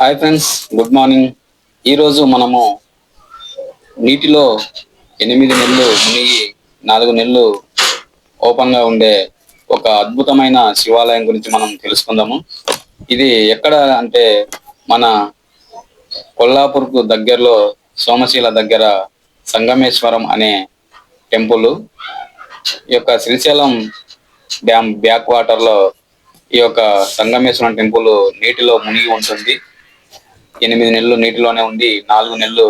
Hi friends, good morning. ఈరోజు మనము నీటిలో 8 నెలలు మునిగి 4 నెలలు ఓపెన్గా ఉండే ఒక అద్భుతమైన శివాలయం గురించి మనం తెలుసుకుందాము. ఇది ఎక్కడ అంటే మన కొల్లాపూర్కు దగ్గరలో సోమశీల దగ్గర సంగమేశ్వరం అనే టెంపుల్. ఈ యొక్క శ్రీశైలం డ్యామ్ బ్యాక్ వాటర్లో ఈ యొక్క సంగమేశ్వరం టెంపుల్ నీటిలో మునిగి ఉంటుంది. 8 నెలలు నీటిలోనే ఉండి 4 నెలలు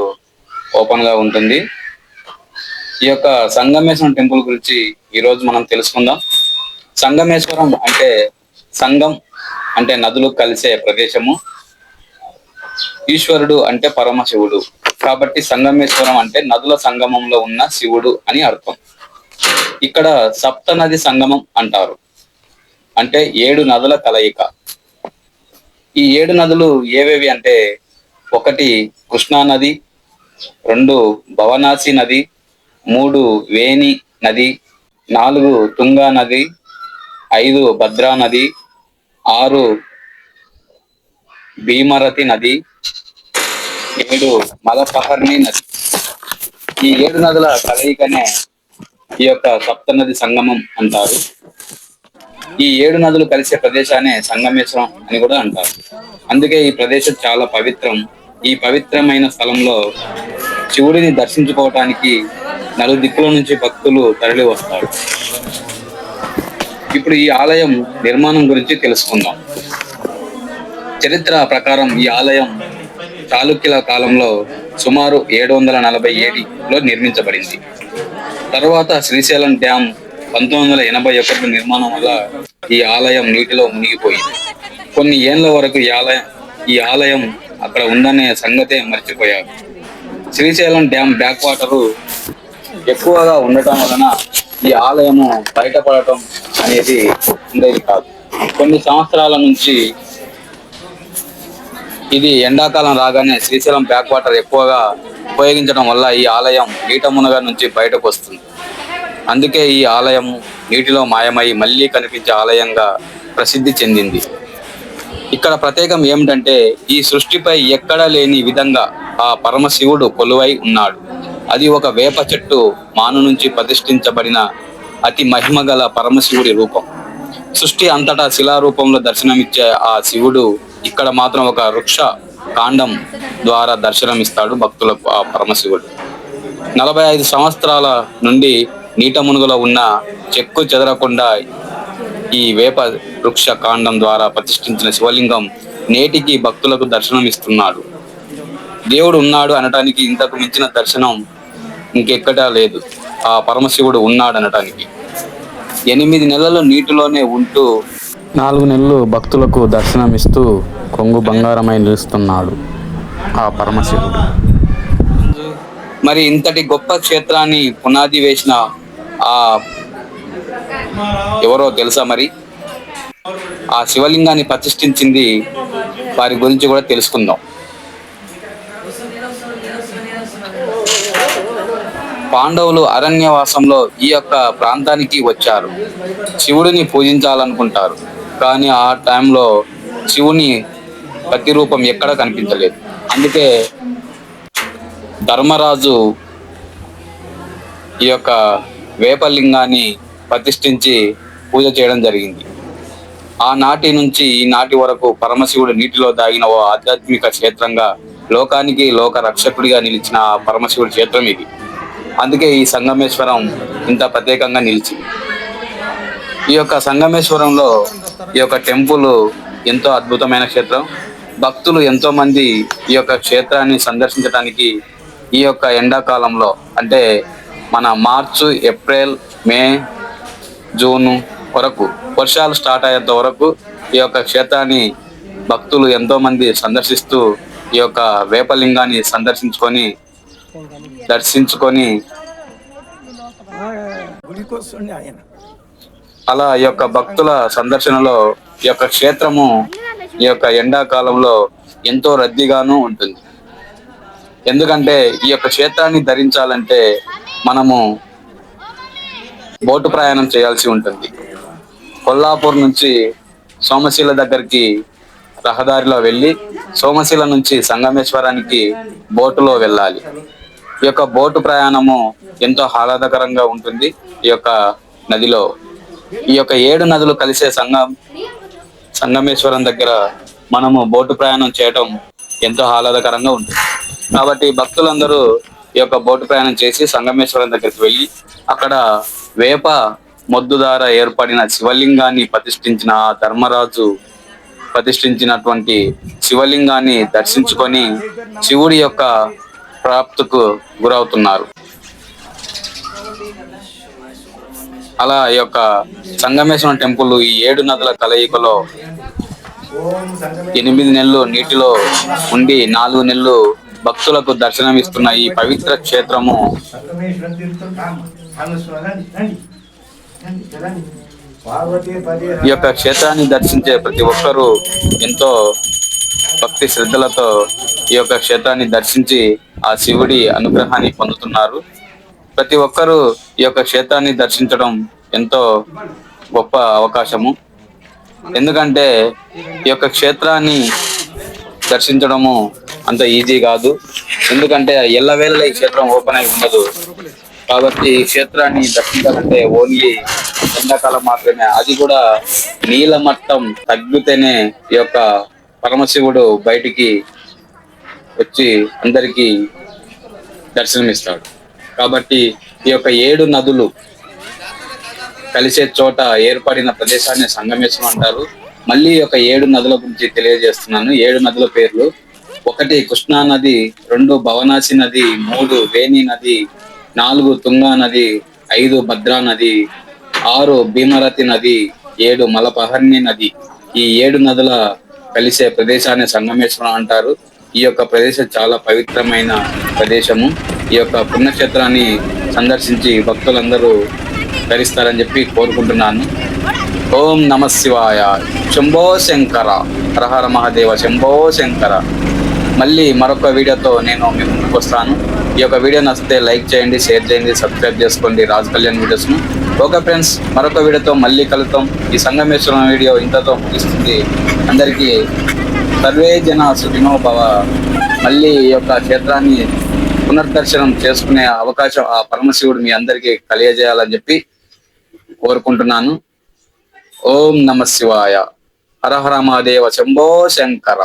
ఓపెన్ గా ఉంటుంది. ఈ యొక్క సంగమేశ్వరం టెంపుల్ గురించి ఈ రోజు మనం తెలుసుకుందాం. సంగమేశ్వరం అంటే సంగం అంటే నదులు కలిసే ప్రదేశము, ఈశ్వరుడు అంటే పరమశివుడు. కాబట్టి సంగమేశ్వరం అంటే నదుల సంగమంలో ఉన్న శివుడు అని అర్థం. ఇక్కడ సప్త నది సంగమం అంటారు, అంటే 7 నదుల కలయిక. ఈ 7 నదులు ఏవేవి అంటే 1 కృష్ణా నది, 2 భవనాసి నది, 3 వేణి నది, 4 తుంగా నది, 5 భద్రా నది, 6 భీమరతి నది, 7 మలపహర్ని నది. ఈ 7 నదుల కలయికనే ఈ యొక్క సప్తనది సంగమం అంటారు. ఈ 7 నదులు కలిసే ప్రదేశాన్ని సంగమేశ్వరం అని కూడా అంటారు. అందుకే ఈ ప్రదేశం చాలా పవిత్రం. ఈ పవిత్రమైన స్థలంలో శివుడిని దర్శించుకోవటానికి నలుదిక్కుల నుంచి భక్తులు తరలి వస్తారు. ఇప్పుడు ఈ ఆలయం నిర్మాణం గురించి తెలుసుకుందాం. చరిత్ర ప్రకారం ఈ ఆలయం చాళుక్యుల కాలంలో సుమారు 747లో నిర్మించబడింది. తర్వాత శ్రీశైలం డ్యామ్ 1981 నిర్మాణం వల్ల ఈ ఆలయం నీటిలో మునిగిపోయింది. కొన్ని ఏళ్ల వరకు ఈ ఆలయం అక్కడ ఉందనే సంగతే మర్చిపోయారు. శ్రీశైలం డ్యామ్ బ్యాక్ వాటరు ఎక్కువగా ఉండటం వలన ఈ ఆలయము బయటపడటం అనేది ఉండేది కాదు. కొన్ని సంవత్సరాల నుంచి ఇది ఎండాకాలం రాగానే శ్రీశైలం బ్యాక్ వాటర్ ఎక్కువగా ఉపయోగించడం వల్ల ఈ ఆలయం నీట మునగ నుంచి బయటకు వస్తుంది. అందుకే ఈ ఆలయం నీటిలో మాయమై మళ్ళీ కనిపించే ఆలయంగా ప్రసిద్ధి చెందింది. ఇక్కడ ప్రత్యేకం ఏమిటంటే ఈ సృష్టిపై ఎక్కడా లేని విధంగా ఆ పరమశివుడు కొలువై ఉన్నాడు. అది ఒక వేప చెట్టు మాను నుంచి ప్రతిష్ఠించబడిన అతి మహిమగల పరమశివుడి రూపం. సృష్టి అంతటా శిలారూపంలో దర్శనమిచ్చే ఆ శివుడు ఇక్కడ మాత్రం ఒక వృక్ష కాండం ద్వారా దర్శనమిస్తాడు భక్తులకు. ఆ పరమశివుడు 45 సంవత్సరాల నుండి నీట మునుగులో ఉన్న చెక్కు చెదరకుండా ఈ వేప వృక్ష కాండం ద్వారా ప్రతిష్ఠించిన శివలింగం నేటికి భక్తులకు దర్శనం ఇస్తున్నాడు. దేవుడు ఉన్నాడు అనటానికి ఇంతకు మించిన దర్శనం ఇంకెక్కడా లేదు. ఆ పరమశివుడు ఉన్నాడు అనటానికి 8 నెలలు నీటిలోనే ఉంటూ 4 నెలలు భక్తులకు దర్శనమిస్తూ కొంగు బంగారమై నిలుస్తున్నాడు ఆ పరమశివుడు. మరి ఇంతటి గొప్ప క్షేత్రాన్ని పునాది వేసిన ఆ ఎవరో తెలుసా? మరి ఆ శివలింగాన్ని ప్రతిష్ఠించింది వారి గురించి కూడా తెలుసుకుందాం. పాండవులు అరణ్యవాసంలో ఈ యొక్క ప్రాంతానికి వచ్చారు. శివుడిని పూజించాలనుకుంటారు, కానీ ఆ టైంలో శివుని ప్రతిరూపం ఎక్కడ కనిపించలేదు. అందుకే ధర్మరాజు ఈ యొక్క వేపలింగాన్ని ప్రతిష్ఠించి పూజ చేయడం జరిగింది. ఆనాటి నుంచి ఈనాటి వరకు పరమశివుడు నీటిలో దాగిన ఓ ఆధ్యాత్మిక క్షేత్రంగా, లోకానికి లోక రక్షకుడిగా నిలిచిన ఆ పరమశివుడి క్షేత్రం ఇది. అందుకే ఈ సంగమేశ్వరం ఇంత ప్రత్యేకంగా నిలిచింది. ఈ యొక్క సంగమేశ్వరంలో ఈ యొక్క టెంపుల్ ఎంతో అద్భుతమైన క్షేత్రం. భక్తులు ఎంతో మంది ఈ యొక్క క్షేత్రాన్ని సందర్శించడానికి ఈ యొక్క ఎండాకాలంలో, అంటే మన మార్చు, ఏప్రిల్, మే, జూన్ వరకు, వర్షాలు స్టార్ట్ అయ్యేంత వరకు ఈ యొక్క క్షేత్రాన్ని భక్తులు ఎంతో మంది సందర్శిస్తూ ఈ యొక్క వేపలింగాన్ని దర్శించుకొని అలా ఈ యొక్క భక్తుల సందర్శనలో ఈ యొక్క క్షేత్రము ఈ యొక్క ఎండాకాలంలో ఎంతో రద్దీగాను ఉంటుంది. ఎందుకంటే ఈ యొక్క క్షేత్రాన్ని ధరించాలంటే మనము బోటు ప్రయాణం చేయాల్సి ఉంటుంది. కొల్లాపూర్ నుంచి సోమశీల దగ్గరికి రహదారిలో వెళ్ళి సోమశిల నుంచి సంగమేశ్వరానికి బోటులో వెళ్ళాలి. ఈ యొక్క బోటు ప్రయాణము ఎంతో ఆహ్లాదకరంగా ఉంటుంది. ఈ యొక్క నదిలో ఈ యొక్క 7 నదులు కలిసే సంగమేశ్వరం దగ్గర మనము బోటు ప్రయాణం చేయటం ఎంతో ఆహ్లాదకరంగా ఉంటుంది. కాబట్టి భక్తులందరూ ఈ యొక్క బోటు ప్రయాణం చేసి సంగమేశ్వరం దగ్గరికి వెళ్ళి అక్కడ వేప మొద్దు ద్వారా ఏర్పడిన శివలింగాన్ని ప్రతిష్ఠించిన ఆ ధర్మరాజు ప్రతిష్ఠించినటువంటి శివలింగాన్ని దర్శించుకొని శివుడి యొక్క ప్రాప్తికు గురవుతున్నారు. అలా ఈ యొక్క సంగమేశ్వరం టెంపుల్ ఈ 7 నదుల కలయికలో 8 నెలలు నీటిలో ఉండి 4 నెలలు భక్తులకు దర్శనమిస్తున్న ఈ పవిత్ర క్షేత్రము ఈ యొక్క క్షేత్రాన్ని దర్శించే ప్రతి ఒక్కరూ ఎంతో భక్తి శ్రద్ధలతో ఈ యొక్క క్షేత్రాన్ని దర్శించి ఆ శివుడి అనుగ్రహాన్ని పొందుతున్నారు. ప్రతి ఒక్కరూ ఈ యొక్క క్షేత్రాన్ని దర్శించడం ఎంతో గొప్ప అవకాశము. ఎందుకంటే ఈ యొక్క క్షేత్రాన్ని దర్శించడము అంత ఈజీ కాదు. ఎందుకంటే ఎల్లవేళ ఈ క్షేత్రం ఓపెన్ అయి ఉండదు. కాబట్టి ఈ క్షేత్రాన్ని దర్శించాలంటే ఓన్లీ ఎండాకాలం మాత్రమే, అది కూడా నీల మట్టం తగ్గితేనే ఈ యొక్క పరమశివుడు బయటికి వచ్చి అందరికీ దర్శనమిస్తాడు. కాబట్టి ఈ యొక్క 7 నదులు కలిసే చోట ఏర్పడిన ప్రదేశాన్ని సంగమేశ్వరం అంటారు. మళ్ళీ ఈ యొక్క 7 నదుల గురించి తెలియజేస్తున్నాను. 7 నదుల పేర్లు: 1 కృష్ణా నది, 2 భవనాసి నది, 3 వేణి నది, 4 తుంగా నది, 5 భద్రా నది, 6 భీమరతి నది, 7 మలపహర్ణి నది. ఈ 7 నదుల కలిసే ప్రదేశాన్ని సంగమేశ్వరం అంటారు. ఈ యొక్క ప్రదేశం చాలా పవిత్రమైన ప్రదేశము. ఈ యొక్క పుణ్యక్షేత్రాన్ని సందర్శించి భక్తులందరూ ధరిస్తారని చెప్పి కోరుకుంటున్నాను. ఓం నమ శివాయ. శంభో శంకర. హరహర మహాదేవ. శంభో శంకర. మళ్ళీ మరొక వీడియోతో నేను మీ ముందుకు వస్తాను. ఈ యొక్క వీడియో నచ్చితే లైక్ చేయండి, షేర్ చేయండి, సబ్స్క్రైబ్ చేసుకోండి రాజ్ కళ్యాణ్ వీడియోస్ను. ఓకే ఫ్రెండ్స్, మరొక వీడియోతో మళ్ళీ కలుద్దాం. ఈ సంగమేశ్వరం వీడియో ఇంతతో ముగిస్తుంది. అందరికీ సర్వే జన సుఖినో భవ. మళ్ళీ ఈ యొక్క క్షేత్రాన్ని పునర్దర్శనం చేసుకునే అవకాశం ఆ పరమశివుడు మీ అందరికీ కలిగజేయాలని చెప్పి కోరుకుంటున్నాను. ఓం నమ శివాయ. హర హర మహాదేవ. శంభో శంకర.